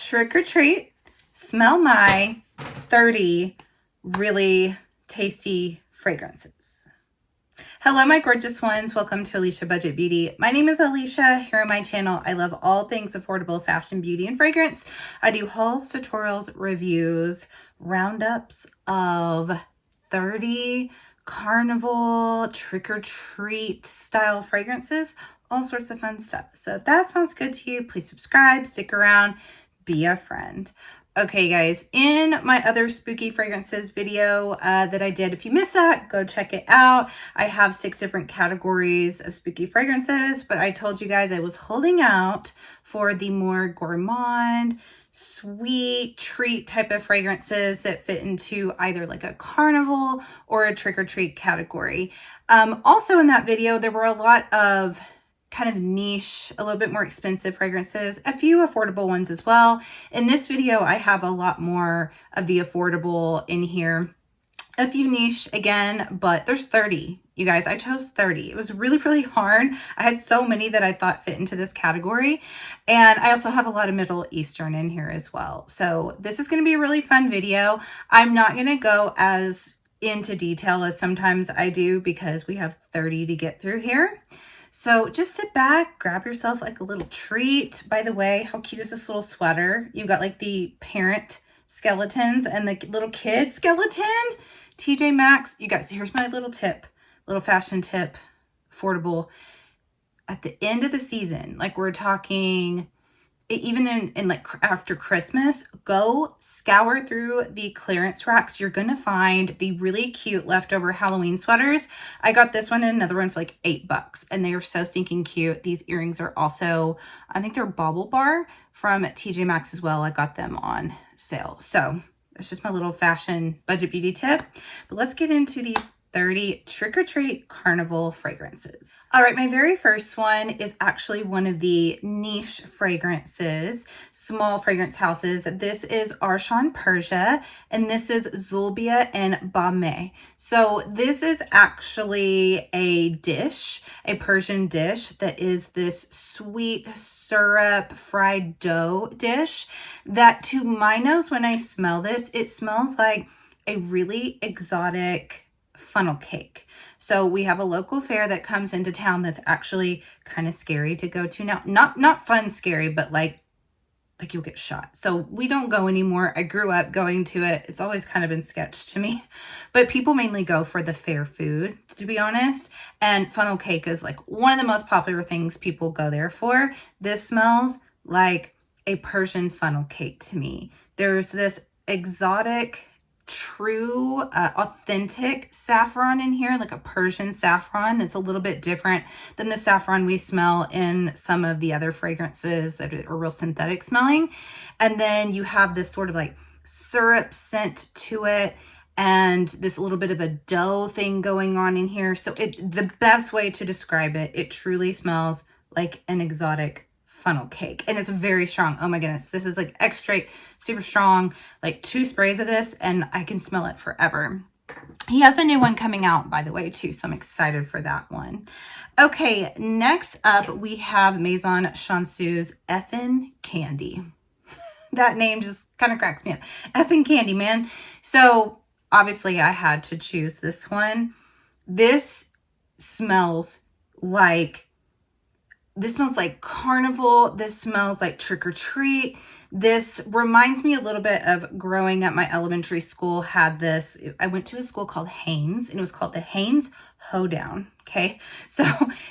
trick or treat, smell my 30 really tasty fragrances. Hello, my gorgeous ones. Welcome to Elysia Budget Beauty. My name is Elysia. Here on my channel, I love all things affordable fashion, beauty, and fragrance. I do hauls, tutorials, reviews, roundups of 30 Carnival trick-or-treat style fragrances, all sorts of fun stuff. So if that sounds good to you, please subscribe, stick around, be a friend. Okay, guys, in my other spooky fragrances video that I did, if you missed that, go check it out. I have 6 different categories of spooky fragrances, but I told you guys I was holding out for the more gourmand, sweet treat type of fragrances that fit into either like a carnival or a trick-or-treat category. Also in that video, there were a lot of kind of niche, a little bit more expensive fragrances, a few affordable ones as well. In this video, I have a lot more of the affordable in here. A few niche again, but there's 30. You guys, I chose 30. It was really, really hard. I had so many that I thought fit into this category. And I also have a lot of Middle Eastern in here as well. So this is going to be a really fun video. I'm not going to go as into detail as sometimes I do because we have 30 to get through here. So just sit back, grab yourself like a little treat. By the way, how cute is this little sweater? You've got like the parent skeletons and the little kid skeleton. TJ Maxx. You guys, here's my little tip, little fashion tip, affordable. At the end of the season, like we're talking, even in like after Christmas, go scour through the clearance racks. You're going to find the really cute leftover Halloween sweaters. I got this one and another one for like $8 and they are so stinking cute. These earrings are also, I think they're Bauble Bar from TJ Maxx as well. I got them on sale. So it's just my little fashion budget beauty tip. But let's get into these 30 trick-or-treat carnival fragrances. All right, my very first one is actually one of the niche fragrances, small fragrance houses. This is Arshan Persia, and this is Zulbia and Bame. So this is actually a dish, a Persian dish that is this sweet syrup fried dough dish that to my nose, when I smell this, it smells like a really exotic funnel cake. So we have a local fair that comes into town that's actually kind of scary to go to now. Not fun scary, but like you'll get shot. So we don't go anymore. I grew up going to it. It's always kind of been sketch to me, but people mainly go for the fair food, to be honest. And funnel cake is like one of the most popular things people go there for. This smells like a Persian funnel cake to me. There's this exotic, true, authentic saffron in here, like a Persian saffron that's a little bit different than the saffron we smell in some of the other fragrances that are real synthetic smelling. And then you have this sort of like syrup scent to it and this little bit of a dough thing going on in here. So the best way to describe it, it truly smells like an exotic funnel cake, and it's very strong. Oh my goodness, this is like extra super strong, like 2 sprays of this and I can smell it forever. He has a new one coming out, by the way, too, so I'm excited for that one. Okay, next up we have Maison Chansu's Effin' Candy. That name just kind of cracks me up. Effin' Candy, man. So obviously I had to choose this one. This smells like carnival. This smells like trick-or-treat. This reminds me a little bit of growing up. My elementary school had this. I went to a school called Haynes, and it was called the Haynes Hoedown. Okay, so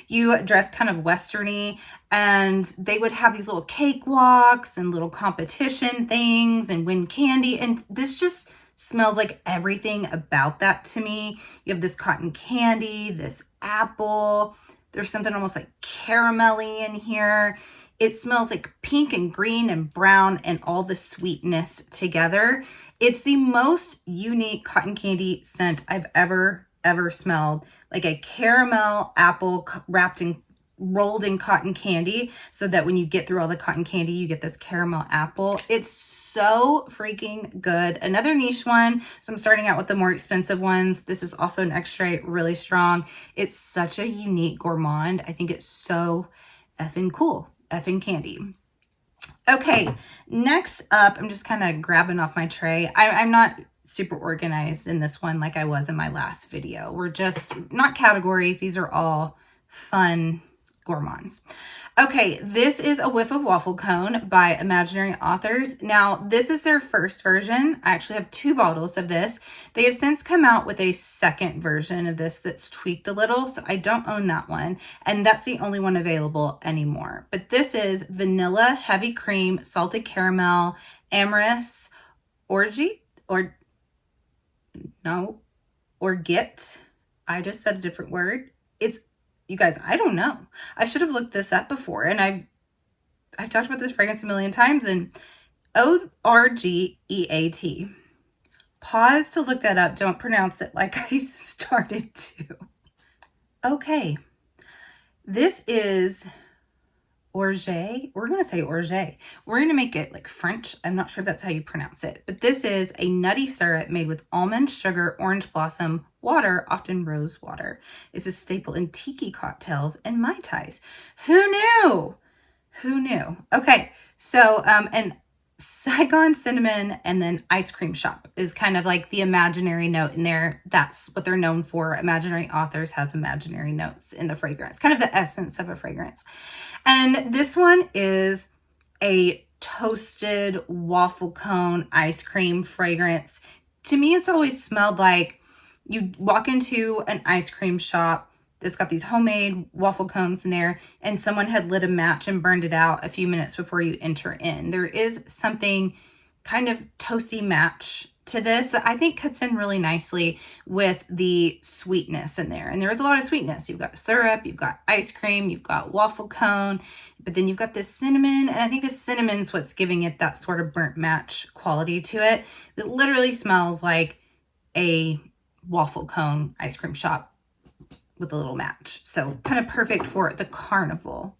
you dress kind of westerny, and they would have these little cakewalks and little competition things and win candy. And this just smells like everything about that to me. You have this cotton candy, this apple. There's something almost like caramelly in here. It smells like pink and green and brown and all the sweetness together. It's the most unique cotton candy scent I've ever smelled. Like a caramel apple rolled in cotton candy, so that when you get through all the cotton candy, you get this caramel apple. It's so freaking good. Another niche one. So I'm starting out with the more expensive ones. This is also an extra really strong. It's such a unique gourmand. I think it's so effing cool. Effin' Candy. Okay, next up, I'm just kind of grabbing off my tray. I'm not super organized in this one like I was in my last video. We're just not categories. These are all fun gourmands. Okay, this is A Whiff of Waffle Cone by Imaginary Authors. Now, this is their first version. I actually have 2 bottles of this. They have since come out with a second version of this that's tweaked a little, so I don't own that one, and that's the only one available anymore. But this is vanilla, heavy cream, salted caramel, amorous, orgeat, or no, orgeat. I just said a different word. You guys, I don't know. I should have looked this up before, and I've talked about this fragrance a million times, and orgeat. Pause to look that up. Don't pronounce it like I started to. Okay. This is orgeat. We're going to say orgeat. We're going to make it like French. I'm not sure if that's how you pronounce it, but this is a nutty syrup made with almond, sugar, orange blossom, water, often rose water. It's a staple in tiki cocktails and Mai Tais. Who knew? Who knew? Okay, so, and Saigon cinnamon and then ice cream shop is kind of like the imaginary note in there. That's what they're known for. Imaginary Authors has imaginary notes in the fragrance, kind of the essence of a fragrance. And this one is a toasted waffle cone ice cream fragrance. To me, it's always smelled like you walk into an ice cream shop that's got these homemade waffle cones in there, and someone had lit a match and burned it out a few minutes before you enter in. There is something kind of toasty match to this that I think cuts in really nicely with the sweetness in there. And there is a lot of sweetness. You've got syrup, you've got ice cream, you've got waffle cone, but then you've got this cinnamon. And I think the cinnamon's what's giving it that sort of burnt match quality to it. It literally smells like a waffle cone ice cream shop with a little match. So kind of perfect for the carnival.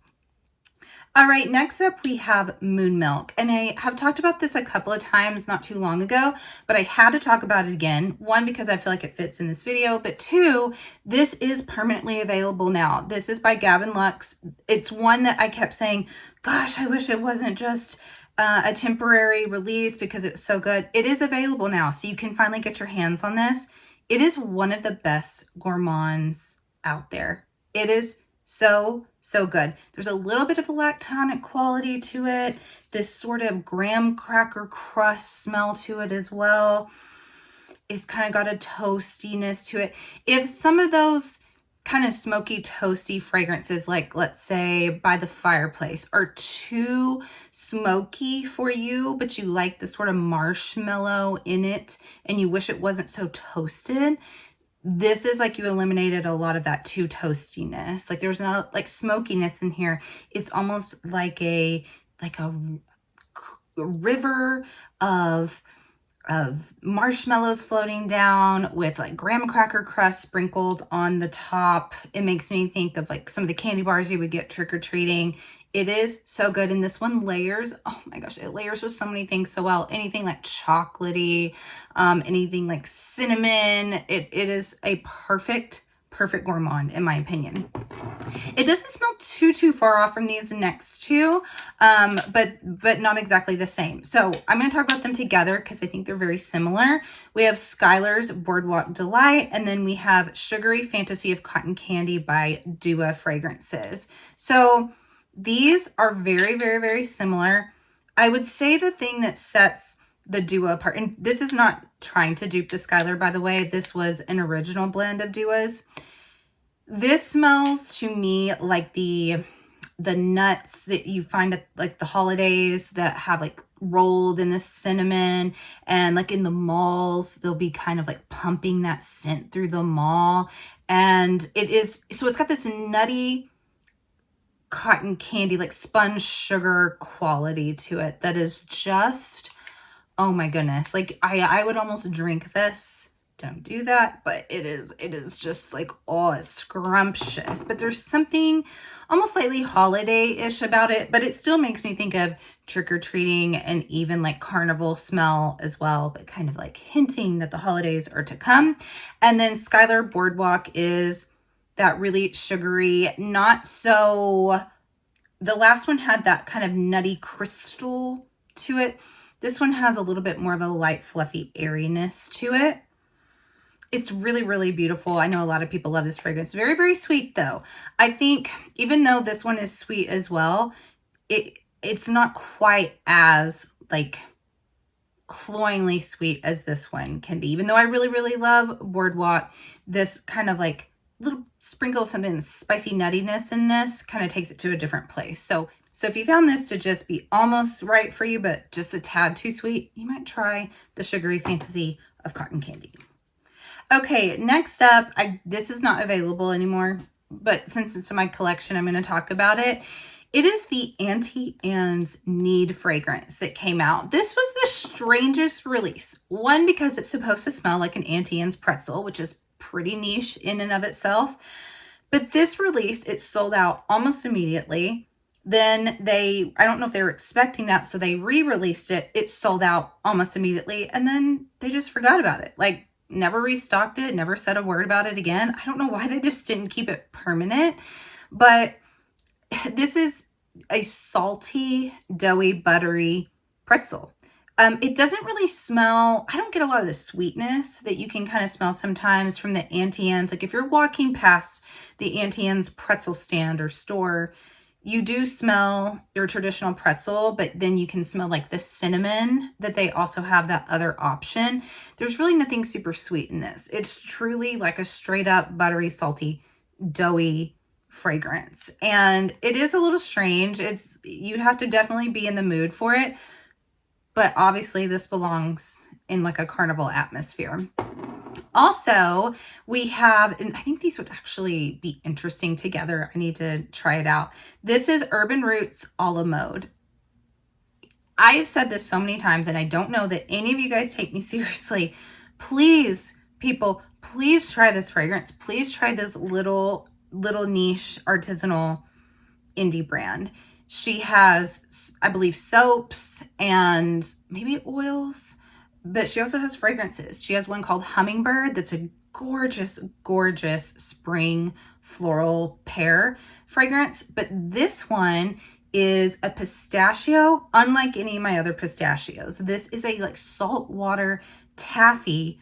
All right, next up we have Moon Milk. And I have talked about this a couple of times not too long ago, but I had to talk about it again. 1, because I feel like it fits in this video, but 2, this is permanently available now. This is by Gavin Lux. It's one that I kept saying, gosh, I wish it wasn't just a temporary release because it's so good. It is available now, so you can finally get your hands on this. It is one of the best gourmands out there. It is so good. There's a little bit of a lactonic quality to it. This sort of graham cracker crust smell to it as well. It's kind of got a toastiness to it. If some of those kind of smoky, toasty fragrances, like let's say By the Fireplace, are too smoky for you, but you like the sort of marshmallow in it and you wish it wasn't so toasted, this is like you eliminated a lot of that too toastiness. Like there's not like smokiness in here. It's almost like a river of marshmallows floating down with like graham cracker crust sprinkled on the top. It makes me think of like some of the candy bars you would get trick-or-treating. It is so good. And this one layers, oh my gosh, it layers with so many things so well. Anything like chocolatey, anything like cinnamon. It is a perfect gourmand in my opinion. It doesn't smell too far off from these next 2, but not exactly the same. So I'm going to talk about them together because I think they're very similar. We have Skylar's Boardwalk Delight, and then we have Sugary Fantasy of Cotton Candy by Dua Fragrances. So these are very similar. I would say the thing that sets the Dua apart, and this is not trying to dupe the Skylar, by the way. This was an original blend of Dua's. This smells to me like the nuts that you find at like the holidays that have like rolled in the cinnamon, and like in the malls, they'll be kind of like pumping that scent through the mall. And it's got this nutty cotton candy, like sponge sugar quality to it that is just, oh my goodness. Like I would almost drink this. Don't do that, but it is just like, oh, it's scrumptious. But there's something almost slightly holiday-ish about it, but it still makes me think of trick-or-treating and even like carnival smell as well, but kind of like hinting that the holidays are to come. And then Skylar Boardwalk is that really sugary, not so The last one had that kind of nutty crystal to it. This one has a little bit more of a light, fluffy airiness to it. It's really, really beautiful. I know a lot of people love this fragrance. Very, very sweet though. I think even though this one is sweet as well, it's not quite as like cloyingly sweet as this one can be. Even though I really, really love Boardwalk, this kind of like little sprinkle of something spicy nuttiness in this kind of takes it to a different place. So if you found this to just be almost right for you, but just a tad too sweet, you might try the Sugary Fantasy of Cotton Candy. Okay, next up, this is not available anymore, but since it's in my collection, I'm going to talk about it. It is the Auntie and Knead fragrance that came out. This was the strangest release. One, because it's supposed to smell like an Auntie Anne's pretzel, which is pretty niche in and of itself. But this release, it sold out almost immediately. Then I don't know if they were expecting that, so they re-released it. It sold out almost immediately, and then they just forgot about it. Like, never restocked it, never said a word about it again. I don't know why they just didn't keep it permanent, but this is a salty, doughy, buttery pretzel. It doesn't really smell, I don't get a lot of the sweetness that you can kind of smell sometimes from the Auntie Anne's. Like if you're walking past the Auntie Anne's pretzel stand or store, you do smell your traditional pretzel, but then you can smell like the cinnamon that they also have that other option. There's really nothing super sweet in this. It's truly like a straight up buttery, salty, doughy fragrance. And it is a little strange. You'd have to definitely be in the mood for it. But obviously this belongs in like a carnival atmosphere. Also, we have, and I think these would actually be interesting together. I need to try it out. This is Urban Roots a la Mode. I have said this so many times, and I don't know that any of you guys take me seriously. Please, people, please try this fragrance. Please try this little niche artisanal indie brand. She has, I believe, soaps and maybe oils, but she also has fragrances. She has one called Hummingbird that's a gorgeous, gorgeous spring floral pear fragrance. But this one is a pistachio, unlike any of my other pistachios. This is a like saltwater taffy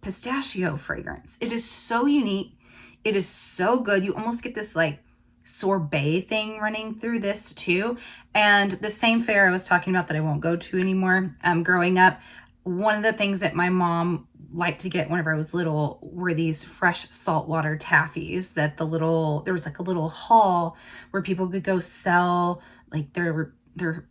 pistachio fragrance. It is so unique. It is so good. You almost get this like sorbet thing running through this too. And the same fair I was talking about that I won't go to anymore. Growing up, one of the things that my mom liked to get whenever I was little were these fresh saltwater taffies that there was like a little hall where people could go sell like their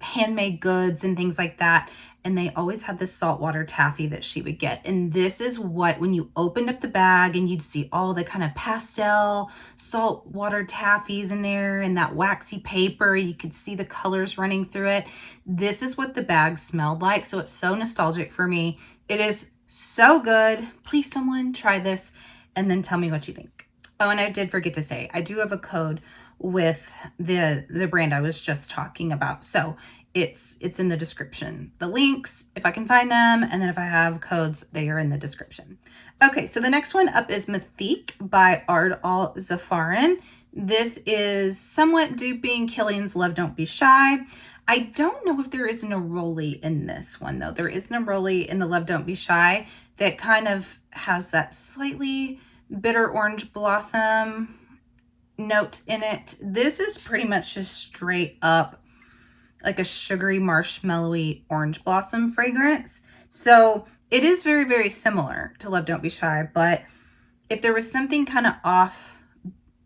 handmade goods and things like that. And they always had this saltwater taffy that she would get. And this is what, when you opened up the bag and you'd see all the kind of pastel saltwater taffies in there and that waxy paper, you could see the colors running through it. This is what the bag smelled like. So it's so nostalgic for me. It is so good. Please, someone try this and then tell me what you think. Oh, and I did forget to say, I do have a code with the brand I was just talking about. So it's in the description. The links, if I can find them, and then if I have codes, they are in the description. Okay, so the next one up is Mythique by Ard Al Zafaran. This is somewhat duping Killian's Love Don't Be Shy. I don't know if there is an neroli in this one, though. There is an neroli in the Love Don't Be Shy that kind of has that slightly bitter orange blossom note in it. This is pretty much just straight up like a sugary marshmallowy orange blossom fragrance. So it is very, very similar to Love Don't Be Shy, but if there was something kind of off,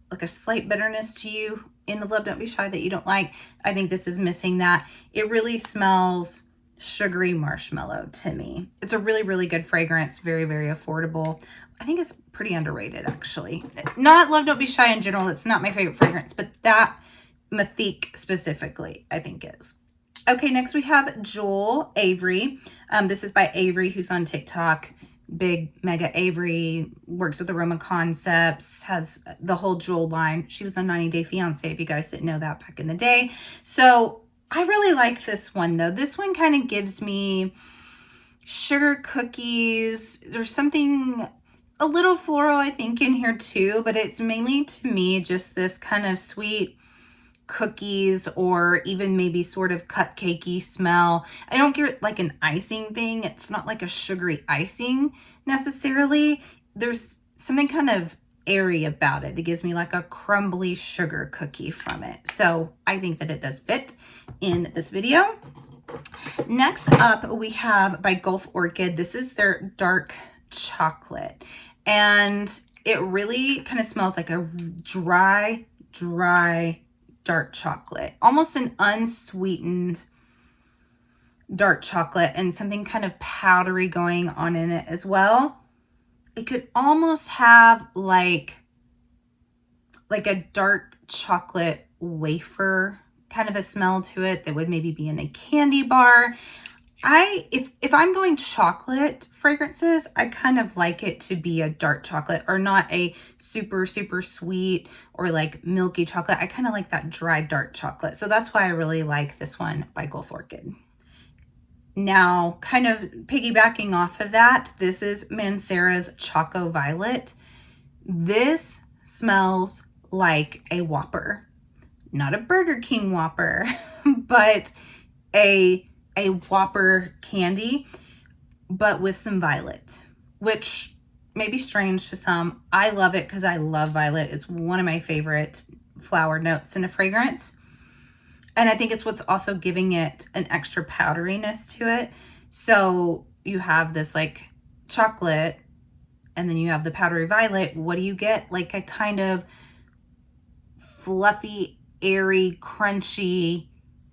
like a slight bitterness to you in the Love Don't Be Shy that you don't like, I think this is missing that. It really smells sugary marshmallow to me. It's a really, really good fragrance, very, very affordable. I think it's pretty underrated, actually. Not Love Don't Be Shy in general. It's not my favorite fragrance, but that Mythique specifically, I think is. Okay, next we have Jewel Avery. This is by Avery, who's on TikTok. Big mega Avery, works with Aroma Concepts, has the whole Jewel line. She was on 90 Day Fiancé, if you guys didn't know that back in the day. So I really like this one, though. This one kind of gives me sugar cookies. There's something a little floral, I think, in here too, but it's mainly, to me, just this kind of sweet cookies or even maybe sort of cupcakey smell. I don't get like an icing thing. It's not like a sugary icing necessarily. There's something kind of airy about it that gives me like a crumbly sugar cookie from it. So I think that it does fit in this video. Next up, we have by Gulf Orchid. This is their dark chocolate. And it really kind of smells like a dry dark chocolate. Almost an unsweetened dark chocolate and something kind of powdery going on in it as well. It could almost have like a dark chocolate wafer kind of a smell to it that would maybe be in a candy bar. If I'm going chocolate fragrances, I kind of like it to be a dark chocolate or not a super sweet or like milky chocolate. I kind of like that dry dark chocolate. So that's why I really like this one by Gulf Orchid. Now, kind of piggybacking off of that, this is Mancera's Choco Violet. This smells like a Whopper. Not a Burger King Whopper, but a Whopper candy, but with some violet, which may be strange to some. I love it because I love violet. It's one of my favorite flower notes in a fragrance. And I think it's what's also giving it an extra powderiness to it. So you have this like chocolate and then you have the powdery violet. What do you get? Like a kind of fluffy, airy, crunchy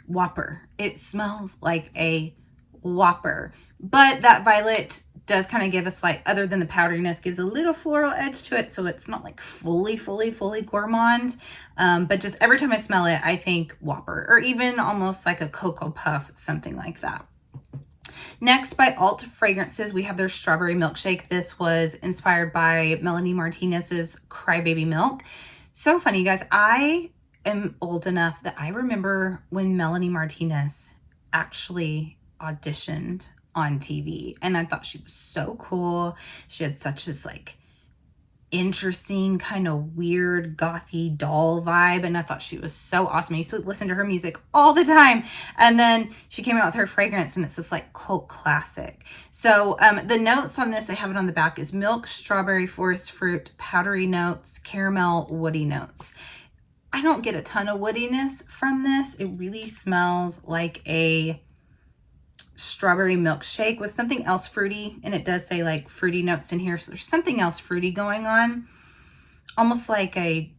Whopper. It smells like a Whopper. But that violet does kind of give us like, other than the powderiness, gives a little floral edge to it. So it's not like fully gourmand. But just every time I smell it, I think Whopper, or even almost like a Cocoa Puff, something like that. Next, by Alt Fragrances, we have their Strawberry Milkshake. This was inspired by Melanie Martinez's Crybaby Milk. So funny, you guys. I am old enough that I remember when Melanie Martinez actually auditioned on TV, and I thought she was so cool. She had such this like interesting kind of weird gothy doll vibe, and I thought she was so awesome. I used to listen to her music all the time, and then she came out with her fragrance and it's this like cult classic. So the notes on this, I have it on the back, is milk, strawberry, forest fruit, powdery notes, caramel, woody notes. I don't get a ton of woodiness from this. It really smells like a strawberry milkshake with something else fruity, and it does say like fruity notes in here, so there's something else fruity going on, almost like a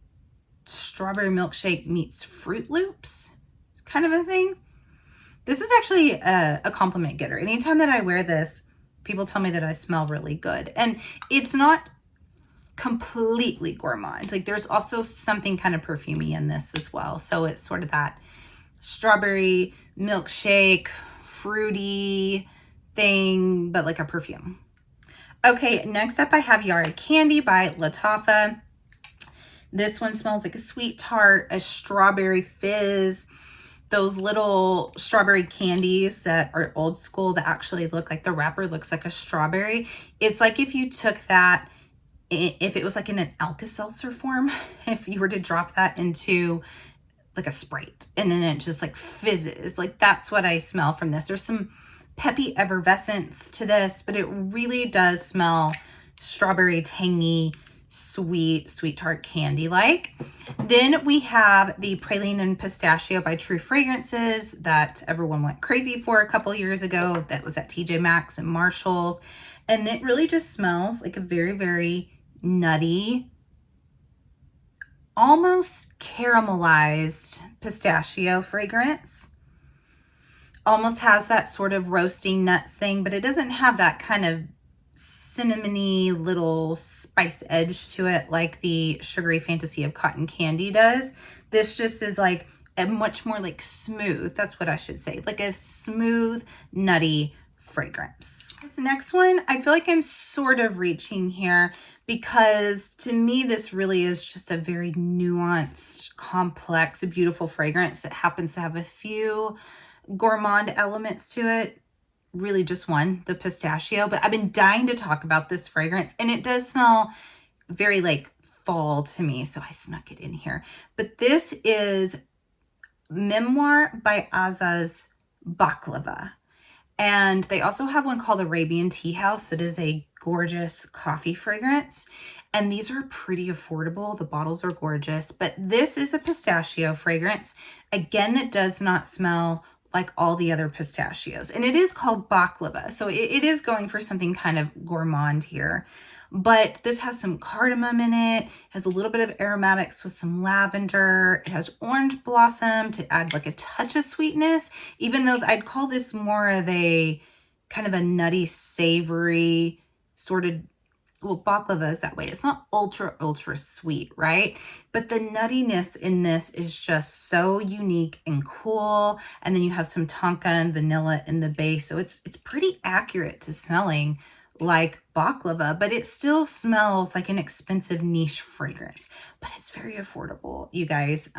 strawberry milkshake meets Fruit Loops. It's kind of a thing. This is actually a compliment getter. Anytime that I wear this, people tell me that I smell really good, and it's not completely gourmand. Like there's also something kind of perfumey in this as well, so it's sort of that strawberry milkshake fruity thing, but like a perfume. Okay, next up I have Yara Candy by Lattafa. This one smells like a sweet tart, a strawberry fizz, those little strawberry candies that are old school that actually look like the wrapper looks like a strawberry. It's like if you took that, if it was like in an Alka-Seltzer form, if you were to drop that into like a Sprite and then it just like fizzes. Like that's what I smell from this. There's some peppy effervescence to this, but it really does smell strawberry, tangy, sweet tart candy like. Then we have the Praline and Pistachio by True Fragrances that everyone went crazy for a couple years ago. That was at TJ Maxx and Marshall's. And it really just smells like a very nutty, almost caramelized pistachio fragrance. Almost has that sort of roasting nuts thing, but it doesn't have that kind of cinnamony little spice edge to it like the Sugary Fantasy of Cotton Candy does. This just is like a much more like smooth, that's what I should say, like a smooth, nutty fragrance. This next one, I feel like I'm sort of reaching here because to me, this really is just a very nuanced, complex, beautiful fragrance that happens to have a few gourmand elements to it. Really just one, the pistachio, but I've been dying to talk about this fragrance and it does smell very like fall to me, so I snuck it in here. But this is Memoir by Azaz Baklava. And they also have one called Arabian Tea House that is a gorgeous coffee fragrance. And these are pretty affordable. The bottles are gorgeous, but this is a pistachio fragrance. Again, that does not smell like all the other pistachios. And it is called baklava. So it is going for something kind of gourmand here. But this has some cardamom in it, has a little bit of aromatics with some lavender. It has orange blossom to add like a touch of sweetness, even though I'd call this more of a kind of a nutty, savory sort of, well, baklava is that way. It's not ultra sweet, right? But the nuttiness in this is just so unique and cool. And then you have some tonka and vanilla in the base. So it's pretty accurate to smelling like baklava, but it still smells like an expensive niche fragrance, but it's very affordable, you guys.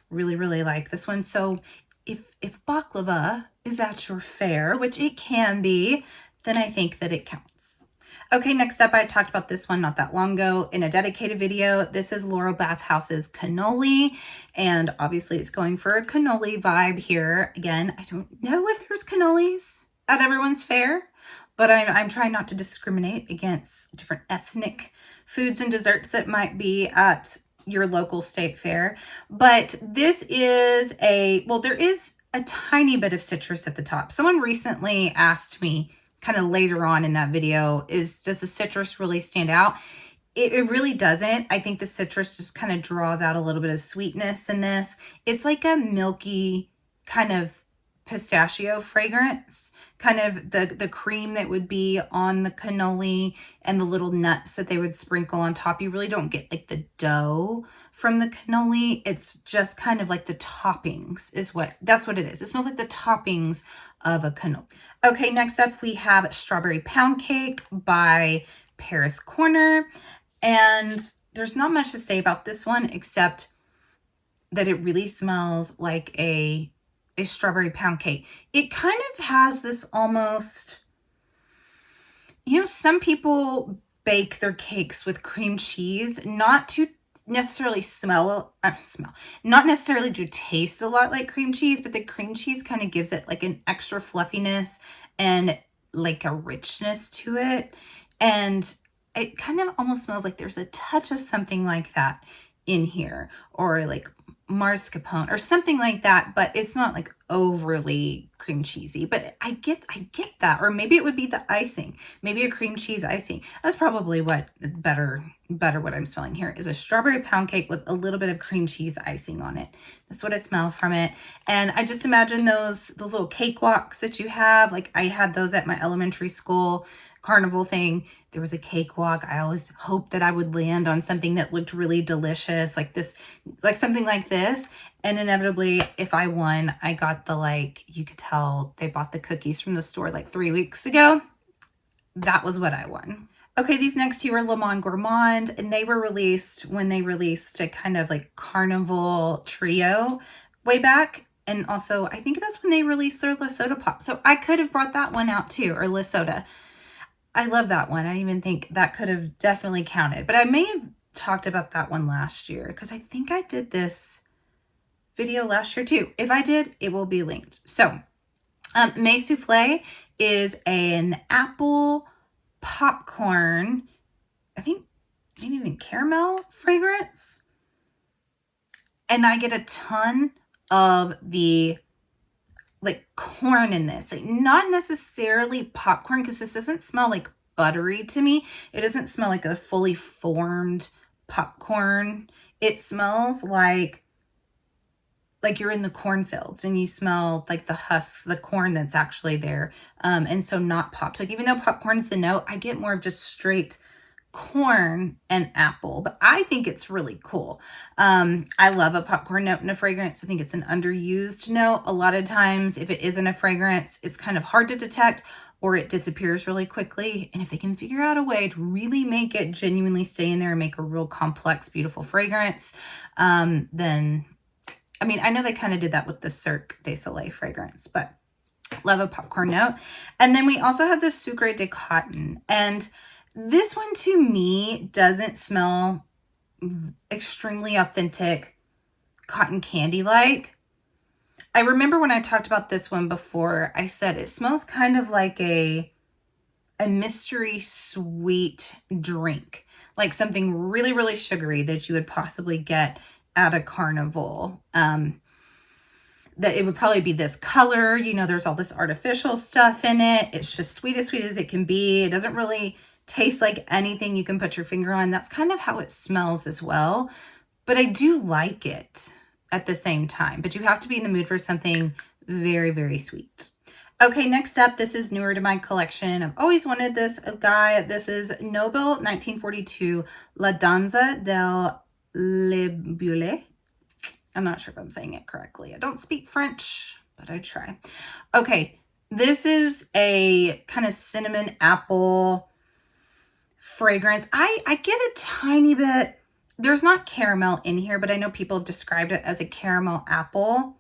Really like this one. So if baklava is at your fare, which it can be, then I think that it counts. Okay, next up, I talked about this one not that long ago in a dedicated video. This is Laurel Bath House's cannoli, and obviously it's going for a cannoli vibe here. Again, I don't know if there's cannolis at everyone's fare, but I'm trying not to discriminate against different ethnic foods and desserts that might be at your local state fair. But this is there is a tiny bit of citrus at the top. Someone recently asked me kind of later on in that video, does the citrus really stand out? It really doesn't. I think the citrus just kind of draws out a little bit of sweetness in this. It's like a milky kind of pistachio fragrance, kind of the cream that would be on the cannoli and the little nuts that they would sprinkle on top. You really don't get like the dough from the cannoli. It's just kind of like the toppings that's what it is. It smells like the toppings of a cannoli. Okay, next up we have Strawberry Pound Cake by Paris Corner. And there's not much to say about this one except that it really smells like a strawberry pound cake. It kind of has this almost, some people bake their cakes with cream cheese, not to necessarily not necessarily to taste a lot like cream cheese, but the cream cheese kind of gives it like an extra fluffiness and like a richness to it. And it kind of almost smells like there's a touch of something like that in here, or like mascarpone or something like that, but it's not like overly cream cheesy. But I get that. Or maybe it would be the icing, maybe a cream cheese icing. That's probably what better what I'm smelling here is a strawberry pound cake with a little bit of cream cheese icing on it. That's what I smell from it. And I just imagine those little cakewalks that you have. Like I had those at my elementary school carnival thing. There was a cakewalk. I always hoped that I would land on something that looked really delicious, like this, like something like this. And inevitably, if I won, I got you could tell they bought the cookies from the store like 3 weeks ago. That was what I won. Okay, these next two are Le Mans Gourmand, and they were released when they released a kind of like Carnival trio way back. And also, I think that's when they released their Le Soda Pop. So I could have brought that one out too, or Le Soda. I love that one. I even think that could have definitely counted. But I may have talked about that one last year because I think I did this video last year too. If I did, it will be linked. So, May Souffle is an apple popcorn, I think maybe even caramel fragrance. And I get a ton of the like corn in this, like not necessarily popcorn, because this doesn't smell like buttery to me. It doesn't smell like a fully formed popcorn. It smells like you're in the cornfields and you smell like the husks, the corn that's actually there. And so not pops. Like even though popcorn's the note, I get more of just straight corn and apple, but I think it's really cool. I love a popcorn note in a fragrance. I think it's an underused note. A lot of times if it isn't a fragrance, it's kind of hard to detect or it disappears really quickly. And if they can figure out a way to really make it genuinely stay in there and make a real complex, beautiful fragrance, then, I mean, I know they kind of did that with the Cirque du Soleil fragrance, but love a popcorn note. And then we also have the Sucre de Cotton, and this one to me doesn't smell extremely authentic cotton candy like. I remember when I talked about this one before, I said it smells kind of like a mystery sweet drink, like something really, really sugary that you would possibly get at a carnival. That it would probably be this color, you know, there's all this artificial stuff in it. It's just sweet as it can be. It doesn't really taste like anything you can put your finger on. That's kind of how it smells as well. But I do like it at the same time. But you have to be in the mood for something very, very sweet. Okay, next up, this is newer to my collection. I've always wanted this guy. This is Nobel 1942 La Danza del Libule. I'm not sure if I'm saying it correctly. I don't speak French, but I try. Okay, this is a kind of cinnamon apple fragrance. I get a tiny bit, there's not caramel in here, but I know people have described it as a caramel apple.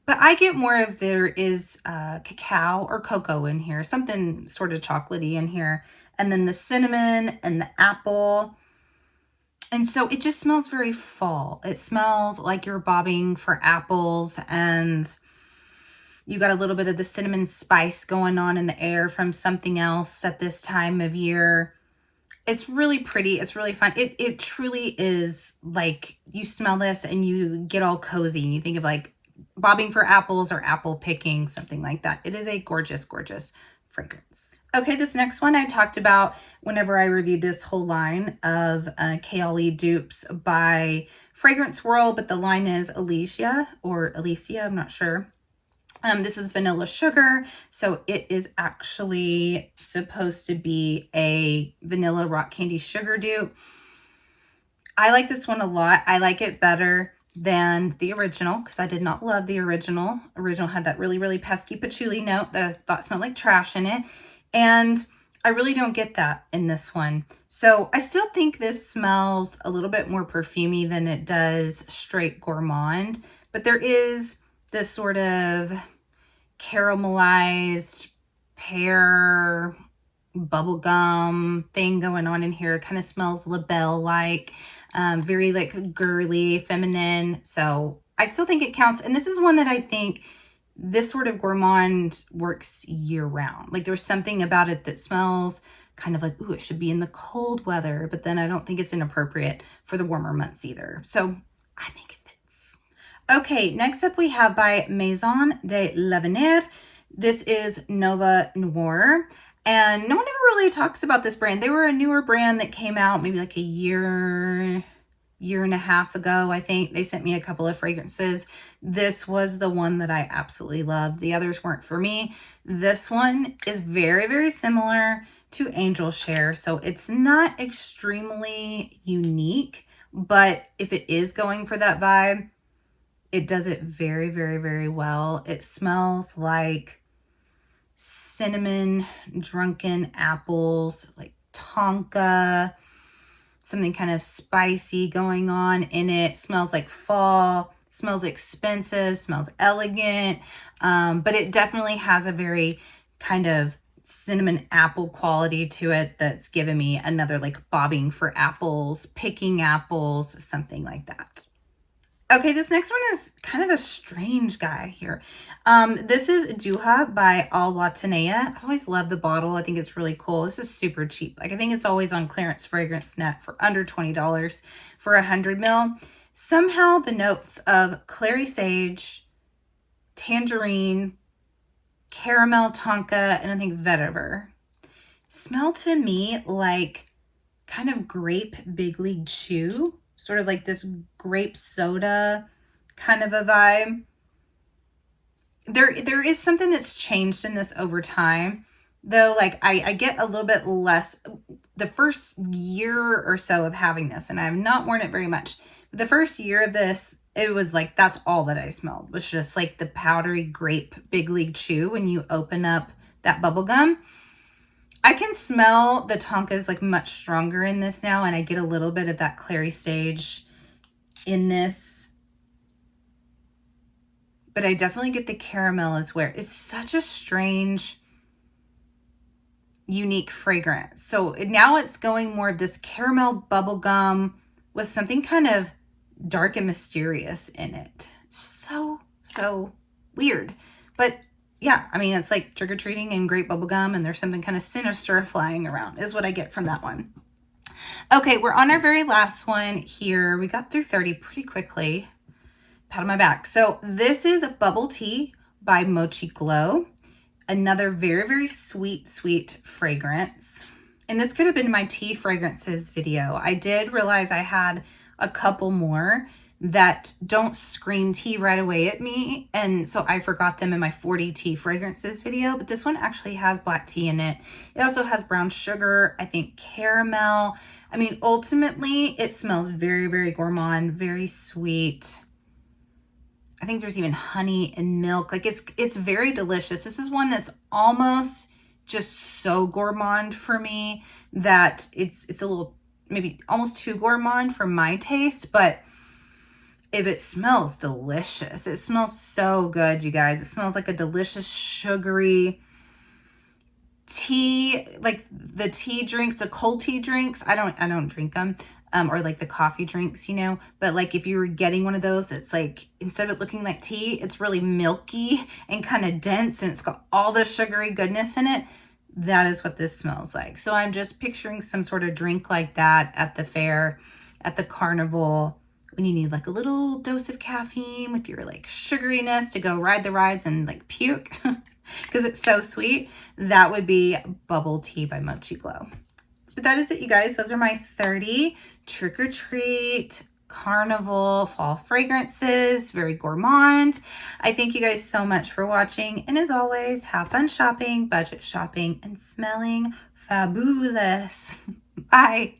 But I get more of there is cacao or cocoa in here, something sort of chocolatey in here. And then the cinnamon and the apple. And so it just smells very fall. It smells like you're bobbing for apples, and you got a little bit of the cinnamon spice going on in the air from something else at this time of year. It's really pretty. It's really fun. It truly is like you smell this and you get all cozy and you think of like bobbing for apples or apple picking, something like that. It is a gorgeous, gorgeous fragrance. Okay, this next one I talked about whenever I reviewed this whole line of Kaoli dupes by Fragrance Swirl, but the line is Elysia or Elysia, I'm not sure. This is vanilla sugar, so it is actually supposed to be a vanilla rock candy sugar dupe. I like this one a lot. I like it better than the original because I did not love the original. Original had that really, really pesky patchouli note that I thought smelled like trash in it. And I really don't get that in this one. So I still think this smells a little bit more perfumey than it does straight Gourmand. But there is this sort of caramelized pear bubblegum thing going on in here. It kind of smells Labelle-like. Very like girly, feminine. So I still think it counts. And this is one that I think this sort of Gourmand works year round. Like there's something about it that smells kind of like, ooh, it should be in the cold weather, but then I don't think it's inappropriate for the warmer months either. So I think it fits. Okay, next up we have by Maison de l'Avenir. This is Nova Noir. And no one ever really talks about this brand. They were a newer brand that came out maybe like a year and a half ago, I think. They sent me a couple of fragrances. This was the one that I absolutely loved. The others weren't for me. This one is very, very similar to Angel Share. So it's not extremely unique, but if it is going for that vibe, it does it very, very, very well. It smells like cinnamon drunken apples, like tonka, something kind of spicy going on in it. Smells like fall, smells expensive, smells elegant, but it definitely has a very kind of cinnamon apple quality to it that's given me another like bobbing for apples, picking apples, something like that. Okay, this next one is kind of a strange guy here. This is Duha by Al Watanea. I always love the bottle. I think it's really cool. This is super cheap. Like I think it's always on clearance fragrance net for under $20 for 100 ml. Somehow the notes of clary sage, tangerine, caramel tonka, and I think vetiver smell to me like kind of grape Big League Chew. Sort of like this grape soda kind of a vibe. There is something that's changed in this over time, though. Like I get a little bit less the first year or so of having this, and I have not worn it very much. But the first year of this, it was like that's all that I smelled was just like the powdery grape Big League Chew when you open up that bubble gum. I can smell the tonkas like much stronger in this now, and I get a little bit of that clary sage in this. But I definitely get the caramel as well. It's such a strange, unique fragrance. So now it's going more of this caramel bubblegum with something kind of dark and mysterious in it. So so weird. But yeah, I mean, it's like trick-or-treating and grape bubblegum, and there's something kind of sinister flying around is what I get from that one. Okay, we're on our very last one here. We got through 30 pretty quickly. Pat on my back. So this is a bubble tea by Mochi Glow. Another very, very sweet, sweet fragrance. And this could have been my tea fragrances video. I did realize I had a couple more that don't scream tea right away at me. And so I forgot them in my 40 tea fragrances video. But this one actually has black tea in it. It also has brown sugar, I think caramel. I mean, ultimately, it smells very, very gourmand, very sweet. I think there's even honey and milk. Like it's very delicious. This is one that's almost just so gourmand for me that it's a little, maybe almost too gourmand for my taste, but if it smells delicious. It smells so good, you guys. It smells like a delicious sugary tea, like the tea drinks, the cold tea drinks. I don't drink them. Or like the coffee drinks, you know, but like if you were getting one of those, it's like, instead of it looking like tea, it's really milky and kind of dense, and it's got all the sugary goodness in it. That is what this smells like. So I'm just picturing some sort of drink like that at the fair, at the carnival, when you need like a little dose of caffeine with your like sugariness to go ride the rides and like puke because it's so sweet. That would be Bubble Tea by Mochi Glow. But that is it, you guys. Those are my 30 trick-or-treat, carnival, fall fragrances, very gourmand. I thank you guys so much for watching. And as always, have fun shopping, budget shopping, and smelling fabulous. Bye.